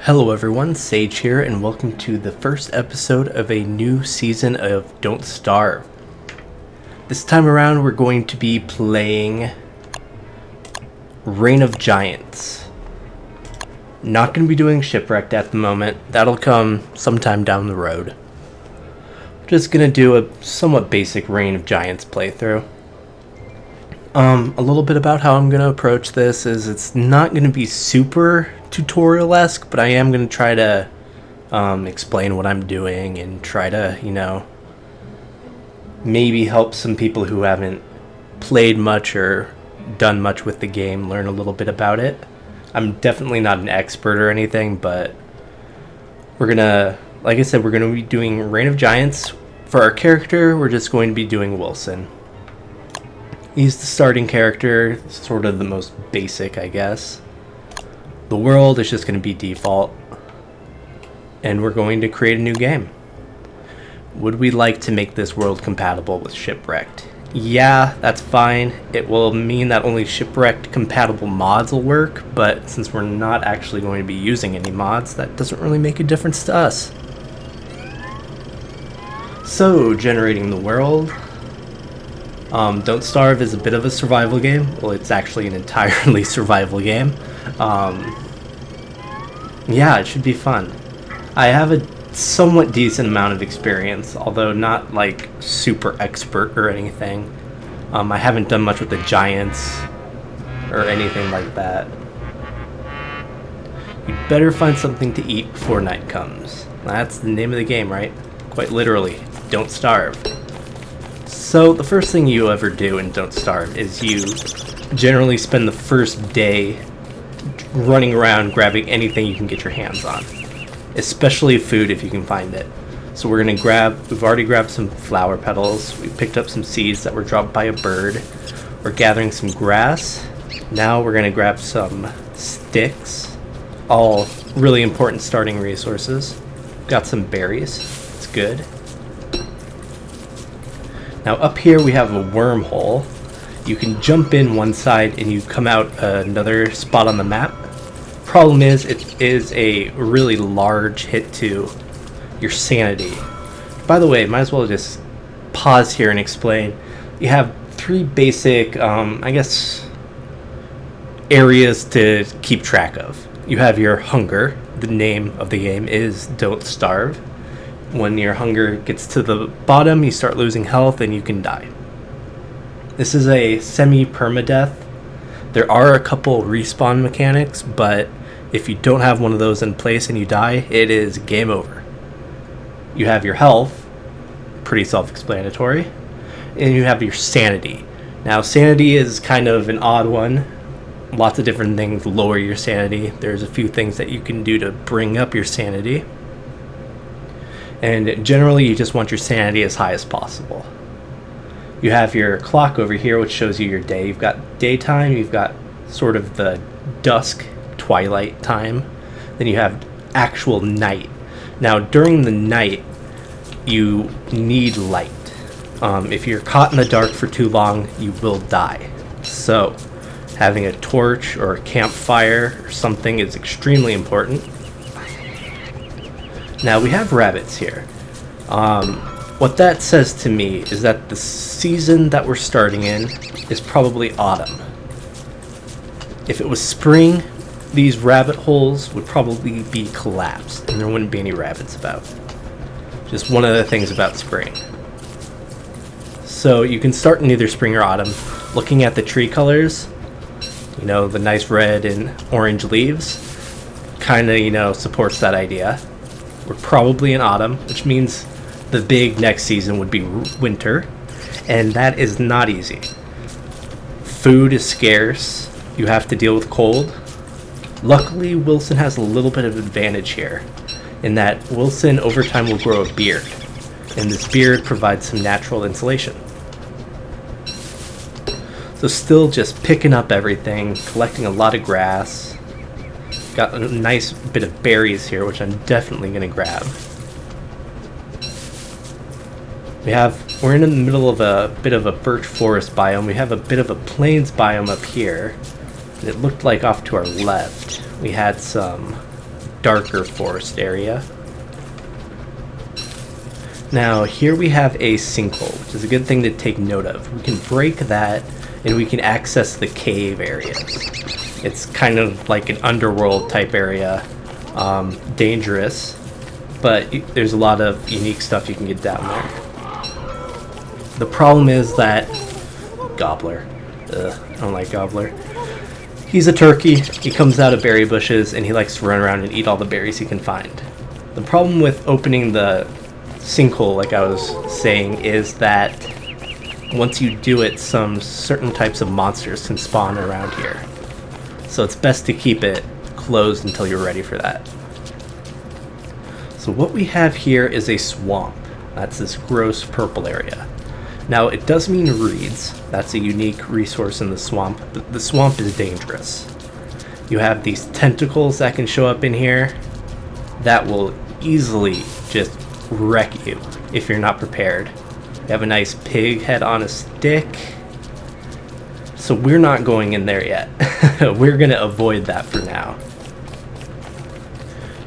Hello everyone, Sage here, and welcome to the first episode of a new season of Don't Starve. This time around we're going to be playing Reign of Giants. Not going to be doing Shipwrecked at the moment, that'll come sometime down the road. Just going to do a somewhat basic Reign of Giants playthrough. A little bit about how I'm going to approach this is it's not going to be super tutorial-esque, but I am going to try to explain what I'm doing and try to, maybe help some people who haven't played much or done much with the game learn a little bit about it. I'm definitely not an expert or anything, but we're going to, like I said, we're going to be doing Reign of Giants. For our character, we're just going to be doing Wilson. He's the starting character, sort of the most basic, I guess. The world is just going to be default. And we're going to create a new game. Would we like to make this world compatible with Shipwrecked? Yeah, that's fine. It will mean that only Shipwrecked compatible mods will work, but since we're not actually going to be using any mods, that doesn't really make a difference to us. So, generating the world. Don't Starve is a bit of a survival game. Well, it's actually an entirely survival game. Yeah, it should be fun. I have a somewhat decent amount of experience, although not like super expert or anything. I haven't done much with the giants or anything like that. You'd better find something to eat before night comes. That's the name of the game, right? Quite literally, Don't Starve. So the first thing you ever do in Don't Starve is you generally spend the first day running around grabbing anything you can get your hands on, especially food if you can find it. So we're gonna we've already grabbed some flower petals, we picked up some seeds that were dropped by a bird, we're gathering some grass, now we're gonna grab some sticks, all really important starting resources. Got some berries, it's good. Now up here we have a wormhole. You can jump in one side and you come out another spot on the map. Problem is, it is a really large hit to your sanity. By the way, might as well just pause here and explain. You have three basic, I guess, areas to keep track of. You have your hunger. The name of the game is Don't Starve. When your hunger gets to the bottom, you start losing health and you can die. This is a semi-permadeath. There are a couple respawn mechanics, but if you don't have one of those in place and you die, it is game over. You have your health, pretty self-explanatory, and you have your sanity. Now, sanity is kind of an odd one. Lots of different things lower your sanity. There's a few things that you can do to bring up your sanity. And generally, you just want your sanity as high as possible. You have your clock over here, which shows you your day. You've got daytime, you've got sort of the dusk, twilight time. Then you have actual night. Now, during the night, you need light. If you're caught in the dark for too long, you will die. So, having a torch or a campfire or something is extremely important. Now, we have rabbits here. What that says to me is that the season that we're starting in is probably autumn. If it was spring, these rabbit holes would probably be collapsed and there wouldn't be any rabbits about. Just one of the things about spring. So you can start in either spring or autumn. Looking at the tree colors, the nice red and orange leaves, kind of, supports that idea. We're probably in autumn, which means the big next season would be winter, and that is not easy. Food is scarce. You have to deal with cold. Luckily, Wilson has a little bit of advantage here, in that Wilson over time will grow a beard, and this beard provides some natural insulation. So still just picking up everything, collecting a lot of grass. Got a nice bit of berries here, which I'm definitely going to grab. We're in the middle of a bit of a birch forest biome. We have a bit of a plains biome up here. And it looked like off to our left we had some darker forest area. Now here we have a sinkhole, which is a good thing to take note of. We can break that and we can access the cave areas. It's kind of like an underworld type area, dangerous, but there's a lot of unique stuff you can get down there. The problem is that Gobbler, I don't like Gobbler. He's a turkey, he comes out of berry bushes and he likes to run around and eat all the berries he can find. The problem with opening the sinkhole, like I was saying, is that once you do it, some certain types of monsters can spawn around here. So it's best to keep it closed until you're ready for that. So what we have here is a swamp. That's this gross purple area. Now it does mean reeds. That's a unique resource in the swamp, but the swamp is dangerous. You have these tentacles that can show up in here that will easily just wreck you if you're not prepared. You have a nice pig head on a stick, so we're not going in there yet. We're going to avoid that for now.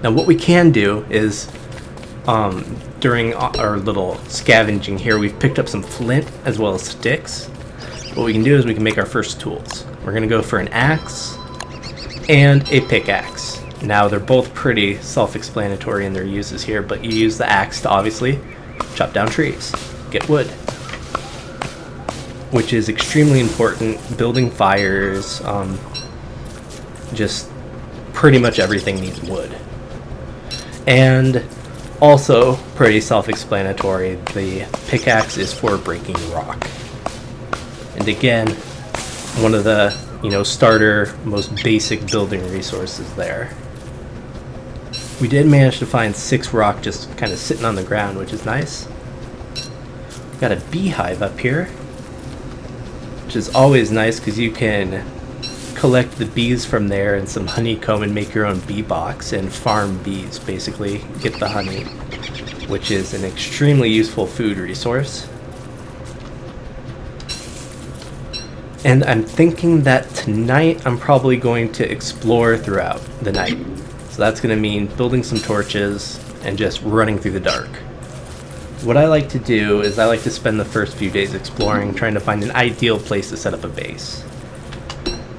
Now what we can do is during our little scavenging here, we've picked up some flint as well as sticks. What we can do is we can make our first tools. We're going to go for an axe and a pickaxe. Now they're both pretty self-explanatory in their uses here, but you use the axe to obviously chop down trees, get wood, which is extremely important. Building fires, just pretty much everything needs wood. And also pretty self-explanatory, the pickaxe is for breaking rock. And again, one of the starter, most basic building resources there. We did manage to find 6 rock just kind of sitting on the ground, which is nice. We've got a beehive up here, which is always nice because you can collect the bees from there and some honeycomb and make your own bee box and farm bees, basically get the honey, which is an extremely useful food resource. And I'm thinking that tonight I'm probably going to explore throughout the night. So that's going to mean building some torches and just running through the dark. What I like to do is I like to spend the first few days exploring, trying to find an ideal place to set up a base.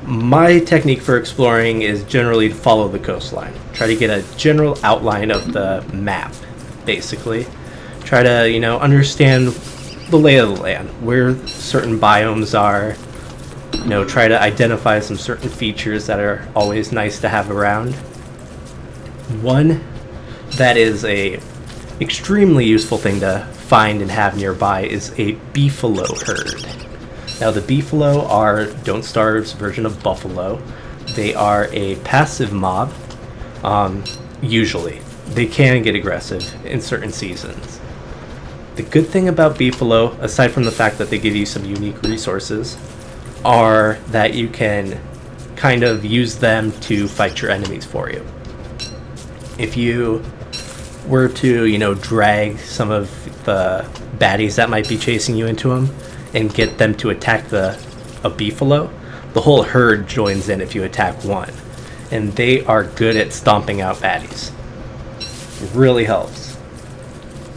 My technique for exploring is generally to follow the coastline. Try to get a general outline of the map, basically. Try to, understand the lay of the land, where certain biomes are. Try to identify some certain features that are always nice to have around. One that is a extremely useful thing to find and have nearby is a beefalo herd. Now the beefalo are Don't Starve's version of buffalo. They are a passive mob, usually. They can get aggressive in certain seasons. The good thing about beefalo, aside from the fact that they give you some unique resources, are that you can kind of use them to fight your enemies for you. If you were to, drag some of the baddies that might be chasing you into them and get them to attack a beefalo, the whole herd joins in if you attack one. And they are good at stomping out baddies. It really helps.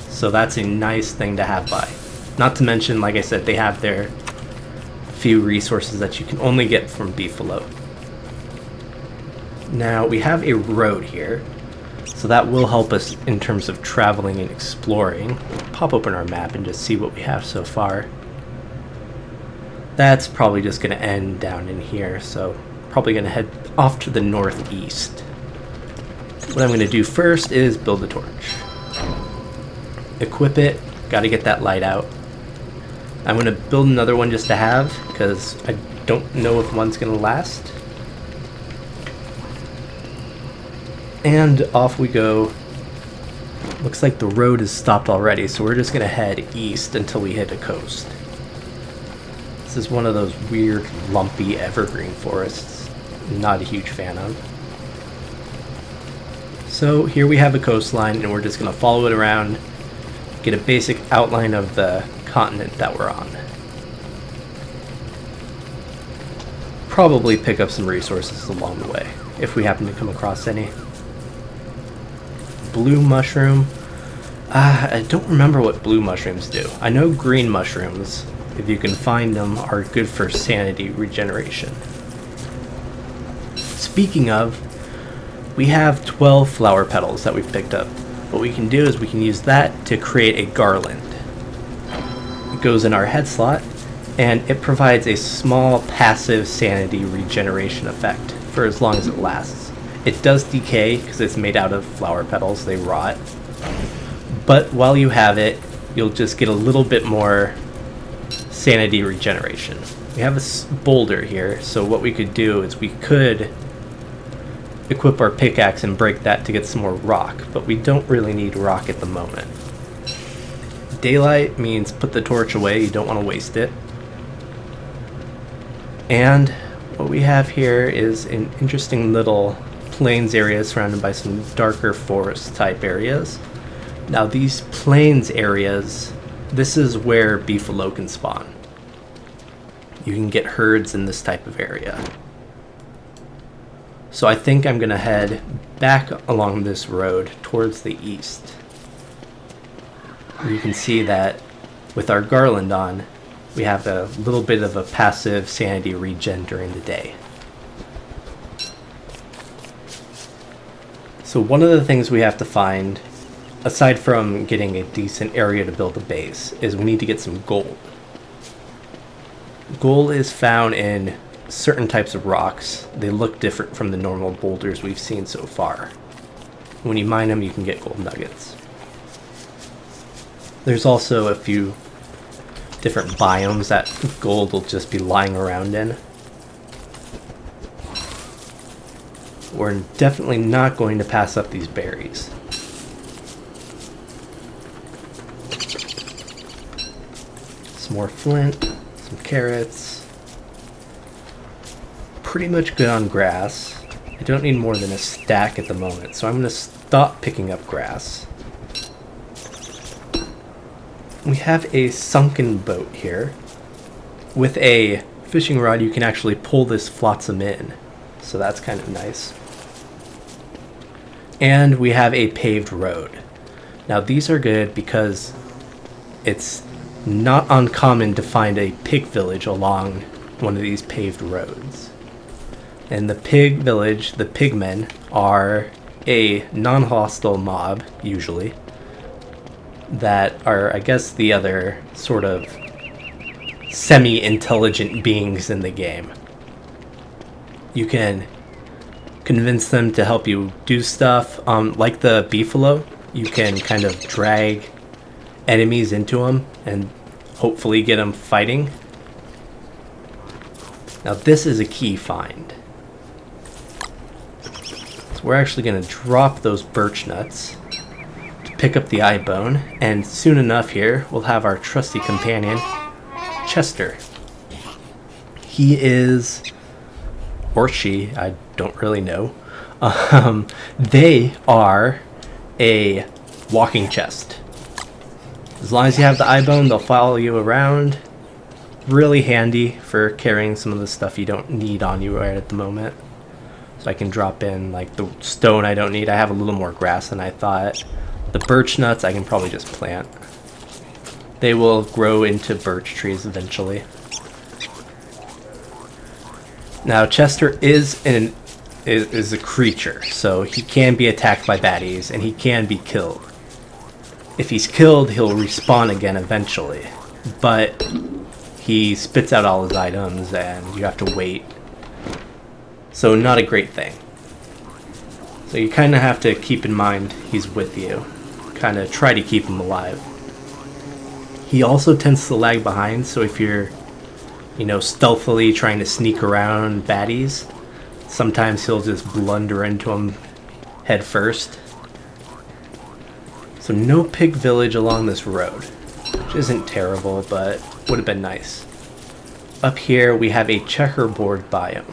So that's a nice thing to have by. Not to mention, like I said, they have their few resources that you can only get from beefalo. Now we have a road here, so that will help us in terms of traveling and exploring. Pop open our map and just see what we have so far. That's probably just going to end down in here, so probably going to head off to the northeast. What I'm going to do first is build a torch. Equip it, got to get that light out. I'm going to build another one just to have, because I don't know if one's going to last. And off we go. Looks like the road is stopped already, so we're just going to head east until we hit a coast. This is one of those weird, lumpy evergreen forests. Not a huge fan of. So here we have a coastline, and we're just going to follow it around, get a basic outline of the continent that we're on. Probably pick up some resources along the way, if we happen to come across any. Blue mushroom. I don't remember what blue mushrooms do. I know green mushrooms, if you can find them, are good for sanity regeneration. Speaking of, we have 12 flower petals that we've picked up. What we can do is we can use that to create a garland. It goes in our head slot, and it provides a small passive sanity regeneration effect for as long as it lasts. It does decay because it's made out of flower petals, they rot. But while you have it, you'll just get a little bit more sanity regeneration. We have a boulder here, so what we could do is we could equip our pickaxe and break that to get some more rock, but we don't really need rock at the moment. Daylight means put the torch away, you don't want to waste it. And what we have here is an interesting little plains area surrounded by some darker forest type areas. Now these plains areas, this is where beefalo can spawn. You can get herds in this type of area. So I think I'm going to head back along this road towards the east. You can see that with our garland on, we have a little bit of a passive sanity regen during the day. So one of the things we have to find, aside from getting a decent area to build a base, is we need to get some gold. Gold is found in certain types of rocks. They look different from the normal boulders we've seen so far. When you mine them, you can get gold nuggets. There's also a few different biomes that gold will just be lying around in. We're definitely not going to pass up these berries. Some more flint, some carrots. Pretty much good on grass. I don't need more than a stack at the moment, so I'm going to stop picking up grass. We have a sunken boat here. With a fishing rod, you can actually pull this flotsam in, so that's kind of nice. And we have a paved road. Now these are good because it's not uncommon to find a pig village along one of these paved roads. In the pig village, the pigmen are a non-hostile mob, usually, that are, I guess, the other sort of semi-intelligent beings in the game. You can convince them to help you do stuff. Like the beefalo, you can kind of drag enemies into them and hopefully get them fighting. Now this is a key find. So we're actually going to drop those birch nuts to pick up the eye bone, and soon enough here we'll have our trusty companion, Chester. He is, or she, I don't really know. They are a walking chest. As long as you have the eye bone, they'll follow you around. Really handy for carrying some of the stuff you don't need on you right at the moment. So I can drop in like the stone I don't need. I have a little more grass than I thought. The birch nuts I can probably just plant. They will grow into birch trees eventually. Now Chester is a creature, so he can be attacked by baddies and he can be killed. If he's killed, he'll respawn again eventually, but he spits out all his items and you have to wait. So not a great thing. So you kind of have to keep in mind he's with you. Kind of try to keep him alive. He also tends to lag behind, so if you're, stealthily trying to sneak around baddies, sometimes he'll just blunder into them head first. So no pig village along this road, which isn't terrible, but would have been nice. Up here we have a checkerboard biome.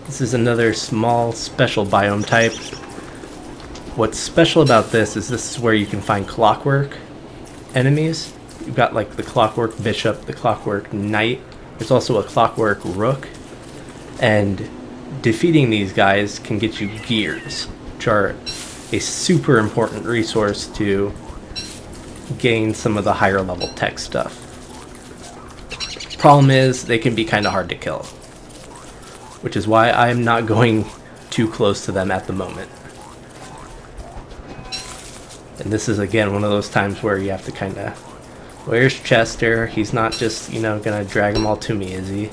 This is another small special biome type. What's special about this is where you can find clockwork enemies. You've got like the clockwork bishop, the clockwork knight. There's also a clockwork rook. And defeating these guys can get you gears, which are a super important resource to gain some of the higher level tech stuff. Problem is, they can be kind of hard to kill, which is why I'm not going too close to them at the moment. And this is again one of those times where you have to kind of, where's Chester? He's not just, you know, gonna drag them all to me, is he?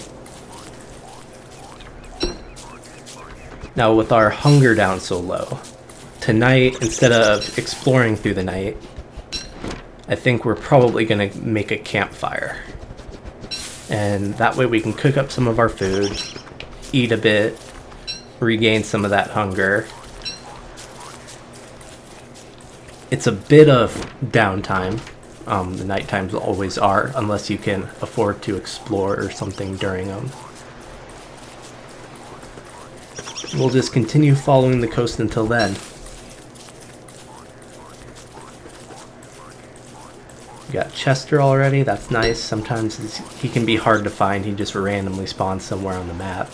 Now with our hunger down so low, tonight, instead of exploring through the night, I think we're probably gonna make a campfire. And that way we can cook up some of our food, eat a bit, regain some of that hunger. It's a bit of downtime. The night times always are, unless you can afford to explore or something during them. We'll just continue following the coast until then. We got Chester already, that's nice. Sometimes he can be hard to find, he just randomly spawns somewhere on the map.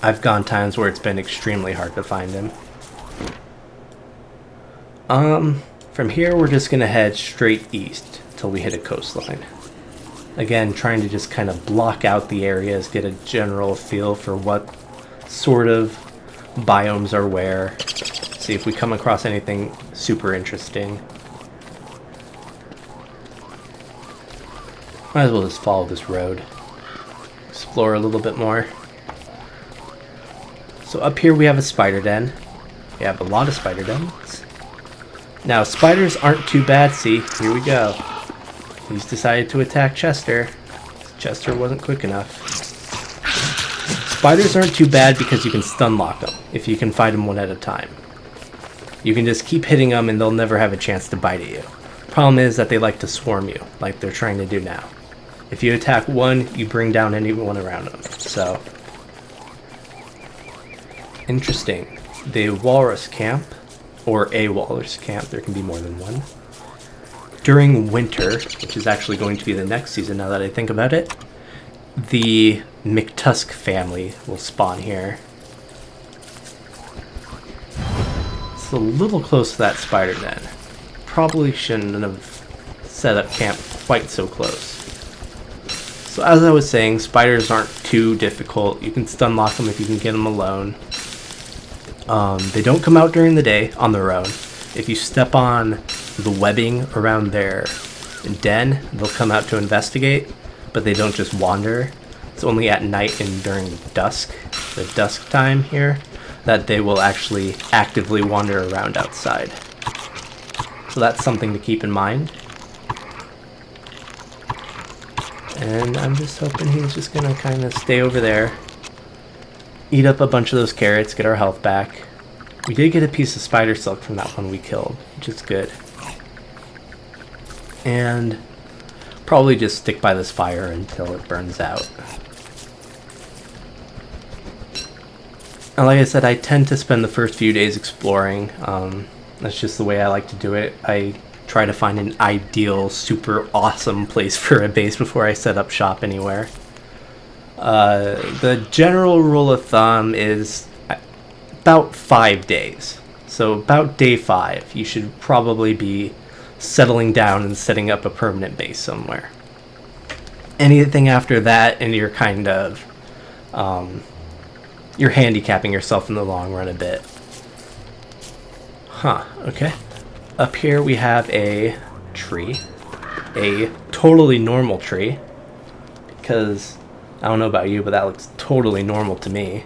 I've gone times where it's been extremely hard to find him. From here we're just gonna head straight east till we hit a coastline. Again, trying to just kind of block out the areas, get a general feel for what sort of biomes are where. See if we come across anything super interesting. Might as well just follow this road. Explore a little bit more. So up here we have a spider den. We have a lot of spider dens. Now spiders aren't too bad, see, here we go. He's decided to attack Chester. Chester wasn't quick enough. Spiders aren't too bad because you can stun lock them if you can fight them one at a time. You can just keep hitting them and they'll never have a chance to bite at you. Problem is that they like to swarm you, like they're trying to do now. If you attack one, you bring down anyone around them. So, interesting. The walrus camp, or a walrus camp, there can be more than one. During winter, which is actually going to be the next season now that I think about it, the McTusk family will spawn here. It's a little close to that spider den. Probably shouldn't have set up camp quite so close. So as I was saying, spiders aren't too difficult. You can stun lock them if you can get them alone. They don't come out during the day on their own. If you step on the webbing around their den, they'll come out to investigate, but they don't just wander. It's only at night and during the dusk time here, that they will actually actively wander around outside. So that's something to keep in mind. And I'm just hoping he's just gonna kind of stay over there, eat up a bunch of those carrots, get our health back. We did get a piece of spider silk from that one we killed, which is good. And probably just stick by this fire until it burns out. And like I said, I tend to spend the first few days exploring. That's just the way I like to do it. I try to find an ideal, super awesome place for a base before I set up shop anywhere. The general rule of thumb is about 5 days. So about day 5, you should probably be settling down and setting up a permanent base somewhere. Anything after that, and you're kind of you're handicapping yourself in the long run a bit. Okay. Up here we have a tree. A totally normal tree. Because, I don't know about you, but that looks totally normal to me.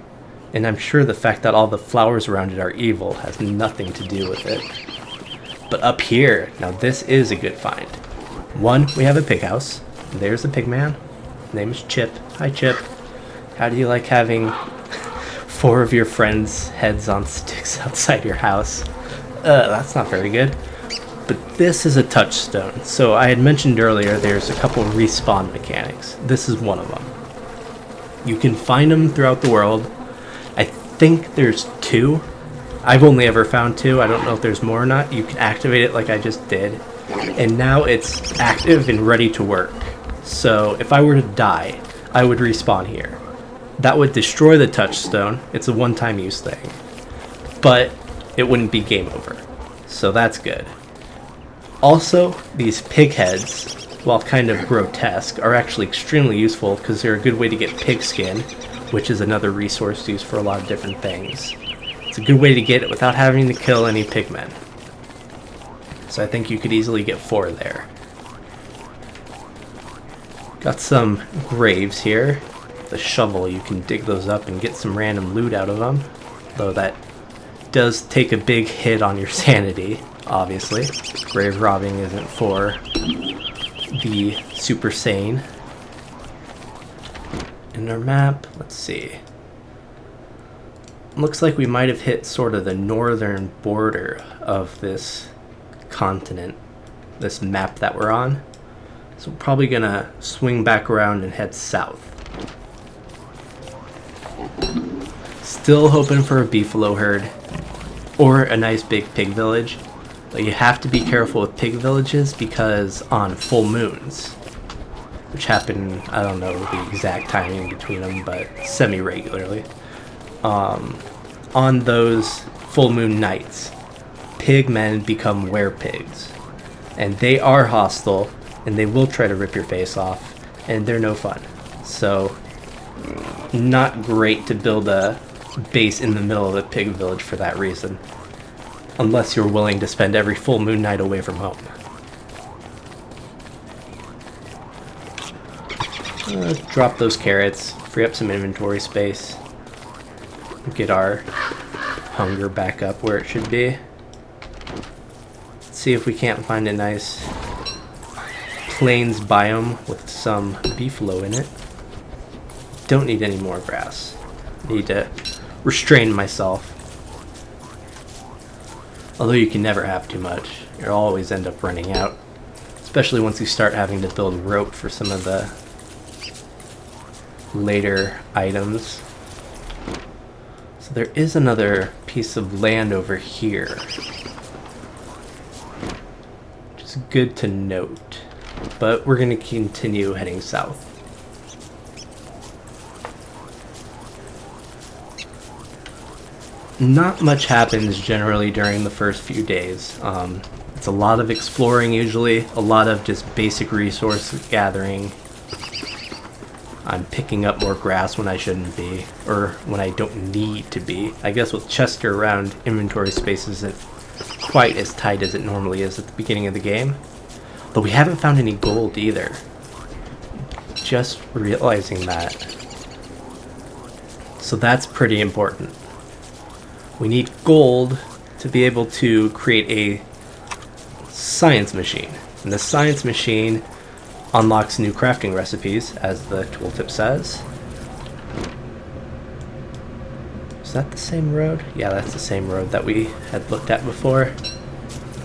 And I'm sure the fact that all the flowers around it are evil has nothing to do with it. But up here, now this is a good find. One, we have a pig house. There's the pig man. His name is Chip. Hi, Chip. How do you like having 4 of your friends' heads on sticks outside your house? That's not very good. But this is a touchstone. So I had mentioned earlier there's a couple respawn mechanics. This is one of them. You can find them throughout the world. I think there's 2. I've only ever found 2. I don't know if there's more or not. You can activate it like I just did. And now it's active and ready to work. So if I were to die, I would respawn here. That would destroy the touchstone. It's a one-time use thing. But it wouldn't be game over. So that's good. Also, these pig heads, while kind of grotesque, are actually extremely useful because they're a good way to get pig skin, which is another resource used for a lot of different things. It's a good way to get it without having to kill any pigmen. So I think you could easily get 4 there. Got some graves here. The shovel, you can dig those up and get some random loot out of them. Though that does take a big hit on your sanity, obviously. Grave robbing isn't for the super sane. In our map, let's see. Looks like we might have hit sort of the northern border of this continent, this map that we're on. So we're probably gonna swing back around and head south. Still hoping for a beefalo herd or a nice big pig village. But you have to be careful with pig villages because on full moons, which happen, I don't know the exact timing between them, but semi-regularly, on those full moon nights, pig men become were-pigs. And they are hostile, and they will try to rip your face off, and they're no fun. So, not great to build a base in the middle of the pig village for that reason. Unless you're willing to spend every full moon night away from home. Drop those carrots, free up some inventory space, get our hunger back up where it should be. Let's see if we can't find a nice plains biome with some beefalo in it. Don't need any more grass. Need to restrain myself. Although you can never have too much. You'll always end up running out. Especially once you start having to build rope for some of the later items. So there is another piece of land over here. Which is good to note. But we're going to continue heading south. Not much happens generally during the first few days. It's a lot of exploring usually, a lot of just basic resource gathering. I'm picking up more grass when I shouldn't be, or when I don't need to be. I guess with Chester around, inventory space isn't quite as tight as it normally is at the beginning of the game. But we haven't found any gold either. Just realizing that. So that's pretty important. We need gold to be able to create a science machine. And the science machine unlocks new crafting recipes, as the tooltip says. Is that the same road? Yeah, that's the same road that we had looked at before.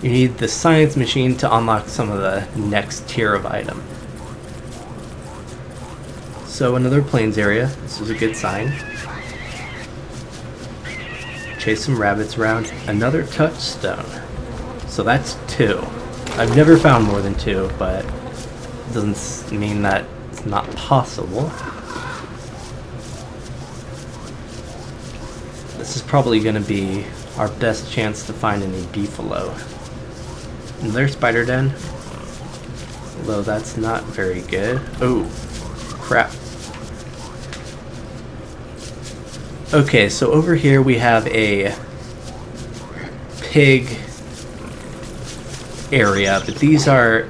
You need the science machine to unlock some of the next tier of item. So another plains area. This is a good sign. Chase some rabbits around. Another touchstone. So that's 2. I've never found more than 2, but it doesn't mean that it's not possible. This is probably going to be our best chance to find any beefalo. And there's spider den. Although that's not very good. Oh, crap. Okay, so over here we have a pig area, but these are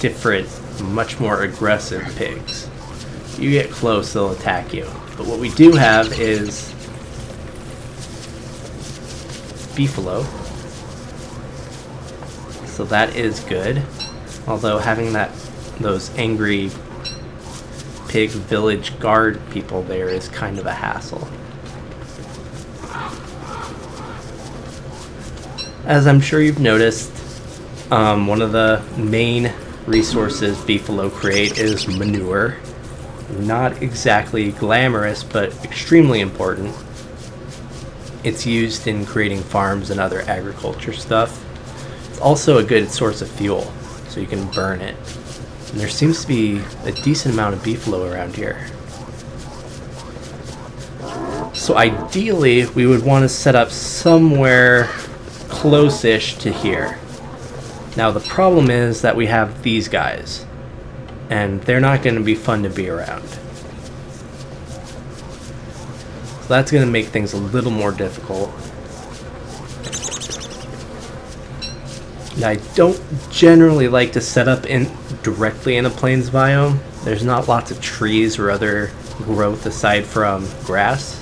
different, much more aggressive pigs. You get close, they'll attack you. But what we do have is beefalo. So that is good. Although having those angry pig village guard people there is kind of a hassle. As I'm sure you've noticed, one of the main resources beefalo create is manure. Not exactly glamorous, but extremely important. It's used in creating farms and other agriculture stuff. It's also a good source of fuel, so you can burn it. And there seems to be a decent amount of beefalo around here. So ideally, we would want to set up somewhere close-ish to here. Now the problem is that we have these guys, and they're not going to be fun to be around. So that's going to make things a little more difficult. Now, I don't generally like to set up directly in a plains biome. There's not lots of trees or other growth aside from grass.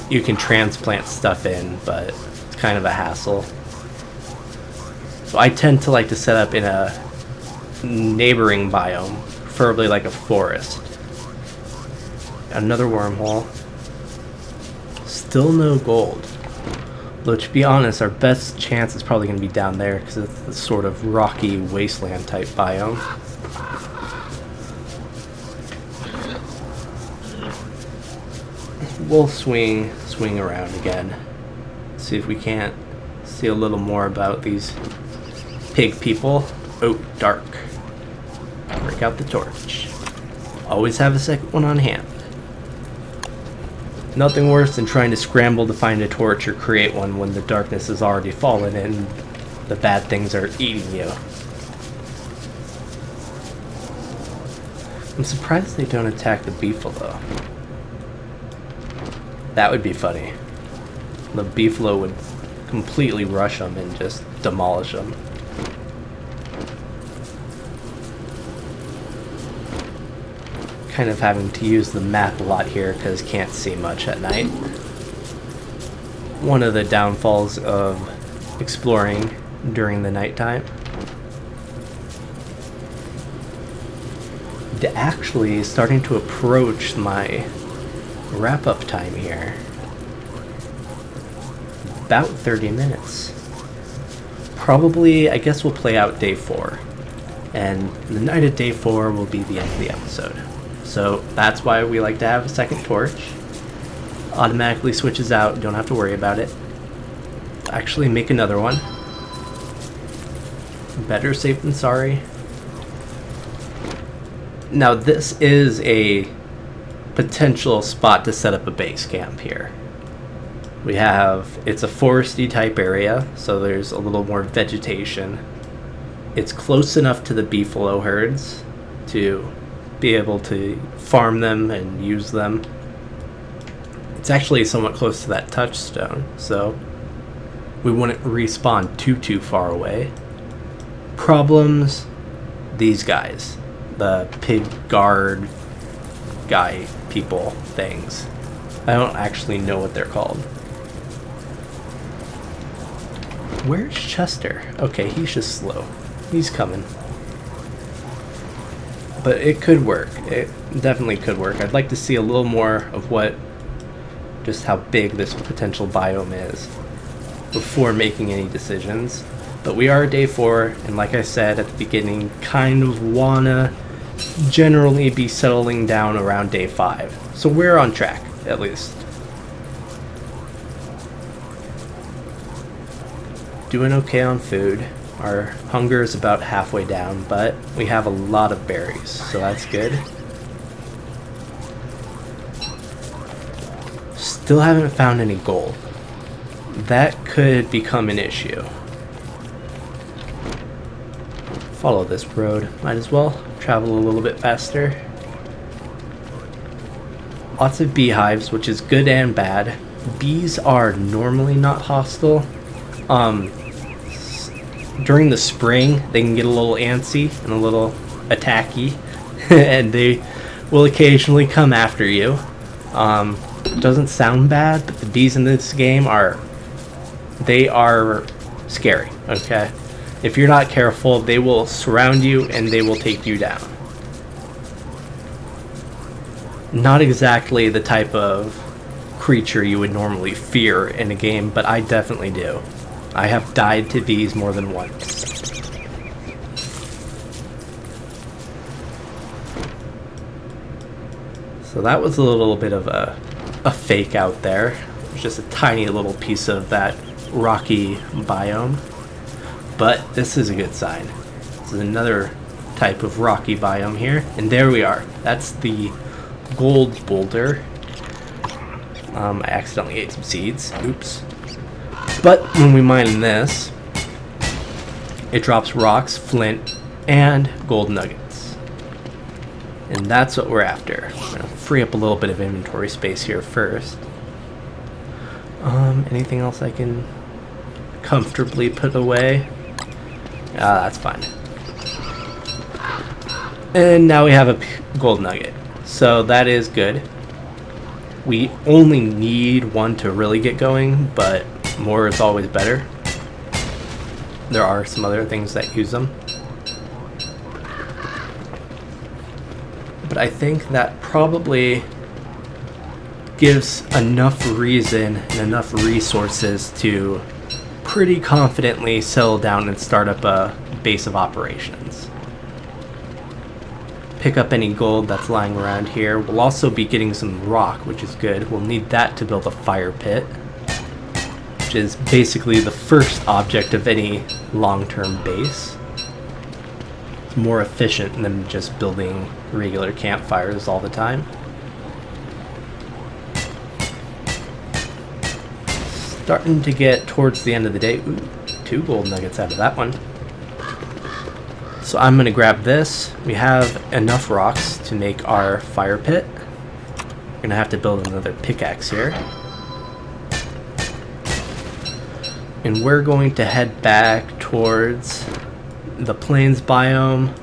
You can transplant stuff in, but it's kind of a hassle. So I tend to like to set up in a neighboring biome, preferably like a forest. Another wormhole. Still no gold. Though to be honest, our best chance is probably going to be down there because it's the sort of rocky wasteland type biome. We'll swing around again. See if we can't see a little more about these pig people. Oh, dark. Break out the torch. Always have a second one on hand. Nothing worse than trying to scramble to find a torch or create one when the darkness has already fallen and the bad things are eating you. I'm surprised they don't attack the beefalo. That would be funny. The beefalo would completely rush them and just demolish them. Kind of having to use the map a lot here because can't see much at night. One of the downfalls of exploring during the nighttime. Actually starting to approach my wrap-up time here. About 30 minutes. Probably, I guess we'll play out day 4. And the night of day 4 will be the end of the episode. So that's why we like to have a second torch. Automatically switches out, don't have to worry about it. Actually make another one. Better safe than sorry. Now this is a potential spot to set up a base camp here. It's a foresty type area, so there's a little more vegetation. It's close enough to the beefalo herds to be able to farm them and use them. It's actually somewhat close to that touchstone, so we wouldn't respawn too far away. Problems, these guys. The pig guard guy people things. I don't actually know what they're called. Where's Chester? Okay, he's just slow. He's coming. But it could work. It definitely could work. I'd like to see a little more of just how big this potential biome is before making any decisions. But we are day 4, and like I said at the beginning, kind of wanna generally be settling down around day 5. So we're on track, at least. Doing okay on food. Our hunger is about halfway down, but we have a lot of berries, so that's good. Still haven't found any gold. That could become an issue. Follow this road. Might as well travel a little bit faster. Lots of beehives, which is good and bad. Bees are normally not hostile. During the spring, they can get a little antsy and a little attacky, and they will occasionally come after you. Doesn't sound bad, but the bees in this game are scary, okay? If you're not careful, they will surround you and they will take you down. Not exactly the type of creature you would normally fear in a game, but I definitely do. I have died to bees more than once. So that was a little bit of a fake out there. It was just a tiny little piece of that rocky biome. But this is a good sign. This is another type of rocky biome here. And there we are. That's the gold boulder. I accidentally ate some seeds. Oops. But when we mine this, it drops rocks, flint, and gold nuggets. And that's what we're after. I'm going to free up a little bit of inventory space here first. Anything else I can comfortably put away? That's fine. And now we have a gold nugget. So that is good. We only need one to really get going, but more is always better. There are some other things that use them. But I think that probably gives enough reason and enough resources to pretty confidently settle down and start up a base of operations. Pick up any gold that's lying around here. We'll also be getting some rock, which is good. We'll need that to build a fire pit, which is basically the first object of any long-term base. It's more efficient than just building regular campfires all the time. Starting to get towards the end of the day. Ooh, 2 gold nuggets out of that one. So I'm going to grab this. We have enough rocks to make our fire pit. We're going to have to build another pickaxe here. And we're going to head back towards the plains biome.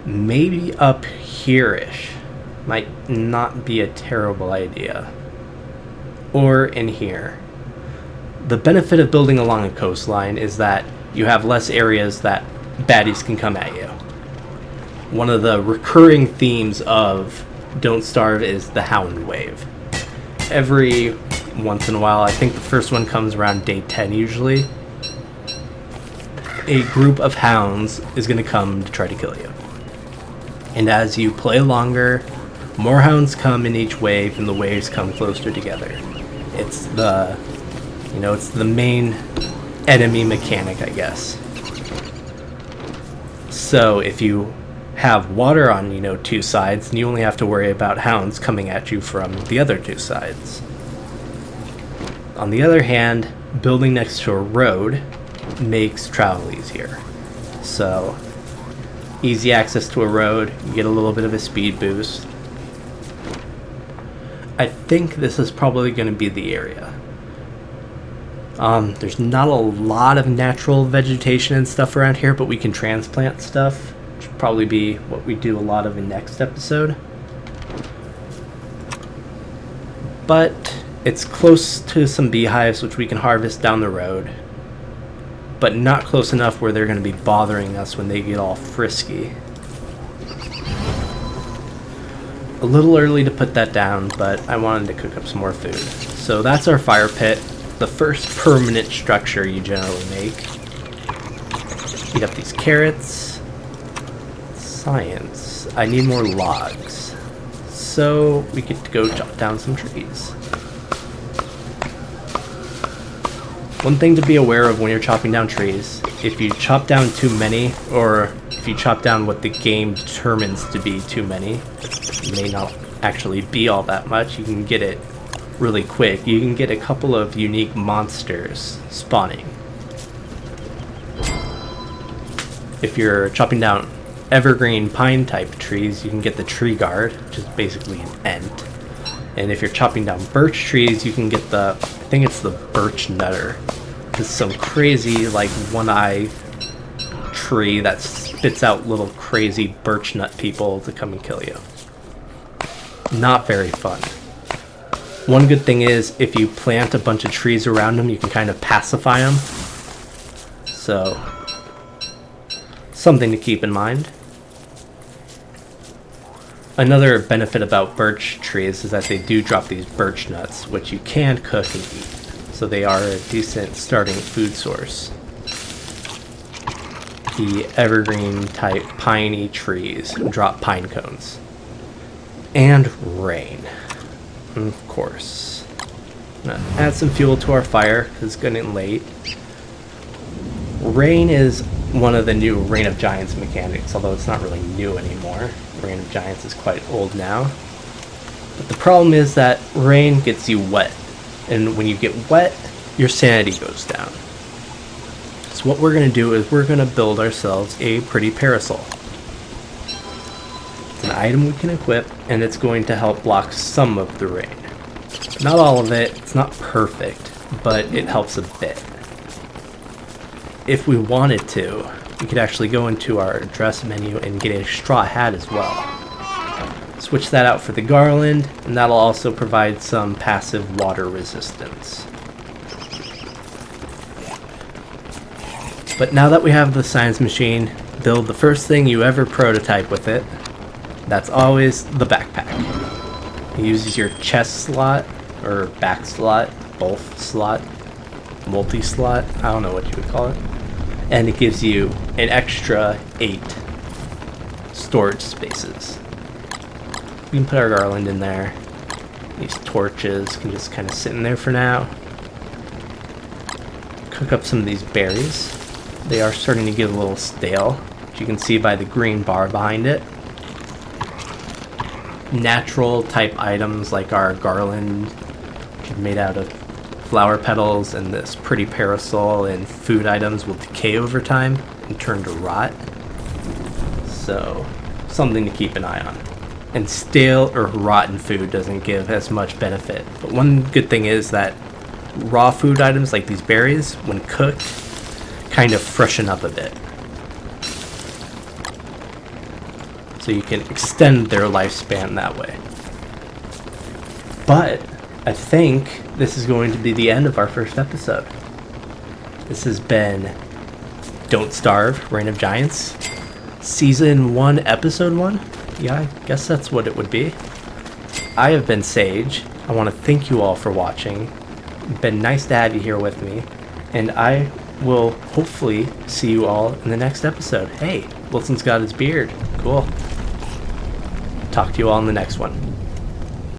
Maybe up here-ish. Might not be a terrible idea. Or in here. The benefit of building along a coastline is that you have less areas that baddies can come at you. One of the recurring themes of Don't Starve is the hound wave. Every once in a while, I think the first one comes around day 10 usually, a group of hounds is going to come to try to kill you. And as you play longer, more hounds come in each wave and the waves come closer together. It's the, it's the main enemy mechanic, I guess. So if you have water on, 2 sides, then you only have to worry about hounds coming at you from the other 2 sides. On the other hand, building next to a road makes travel easier. So, easy access to a road, you get a little bit of a speed boost. I think this is probably going to be the area. There's not a lot of natural vegetation and stuff around here, but we can transplant stuff, which will probably be what we do a lot of in next episode. But it's close to some beehives, which we can harvest down the road, but not close enough where they're going to be bothering us when they get all frisky. A little early to put that down, but I wanted to cook up some more food. So that's our fire pit. The first permanent structure you generally make. Heat up these carrots. Science. I need more logs. So we get to go chop down some trees. One thing to be aware of when you're chopping down trees, if you chop down too many, or if you chop down what the game determines to be too many, it may not actually be all that much. You can get it really quick. You can get a couple of unique monsters spawning. If you're chopping down evergreen pine type trees, you can get the tree guard, which is basically an ent. And if you're chopping down birch trees, you can get the, I think it's the birch nutter. It's some crazy, like, one-eye tree that spits out little crazy birch nut people to come and kill you. Not very fun. One good thing is, if you plant a bunch of trees around them, you can kind of pacify them. So, something to keep in mind. Another benefit about birch trees is that they do drop these birch nuts, which you can cook and eat. So they are a decent starting food source. The evergreen type piney trees drop pine cones. And rain. Of course. Add some fuel to our fire because it's getting late. Rain is one of the new Reign of Giants mechanics, although it's not really new anymore. Reign of Giants is quite old now. But the problem is that rain gets you wet. And when you get wet, your sanity goes down. So what we're going to do is we're going to build ourselves a pretty parasol. It's an item we can equip, and it's going to help block some of the rain. Not all of it, it's not perfect, but it helps a bit. If we wanted to, we could actually go into our dress menu and get a straw hat as well. Switch that out for the garland, and that'll also provide some passive water resistance. But now that we have the science machine, build the first thing you ever prototype with it. That's always the backpack. It uses your chest slot, or back slot, both slot, multi-slot, I don't know what you would call it. And it gives you an extra 8 storage spaces. We can put our garland in there. These torches can just kind of sit in there for now. Cook up some of these berries. They are starting to get a little stale, as you can see by the green bar behind it. Natural type items like our garland, which is made out of flower petals, and this pretty parasol and food items will decay over time and turn to rot. So, something to keep an eye on. And stale or rotten food doesn't give as much benefit. But one good thing is that raw food items like these berries, when cooked, kind of freshen up a bit. So you can extend their lifespan that way. But I think this is going to be the end of our first episode. This has been Don't Starve, Reign of Giants, Season 1, Episode 1. Yeah, I guess that's what it would be. I have been Sage. I want to thank you all for watching. It's been nice to have you here with me. And I will hopefully see you all in the next episode. Hey, Wilson's got his beard. Cool. Talk to you all in the next one.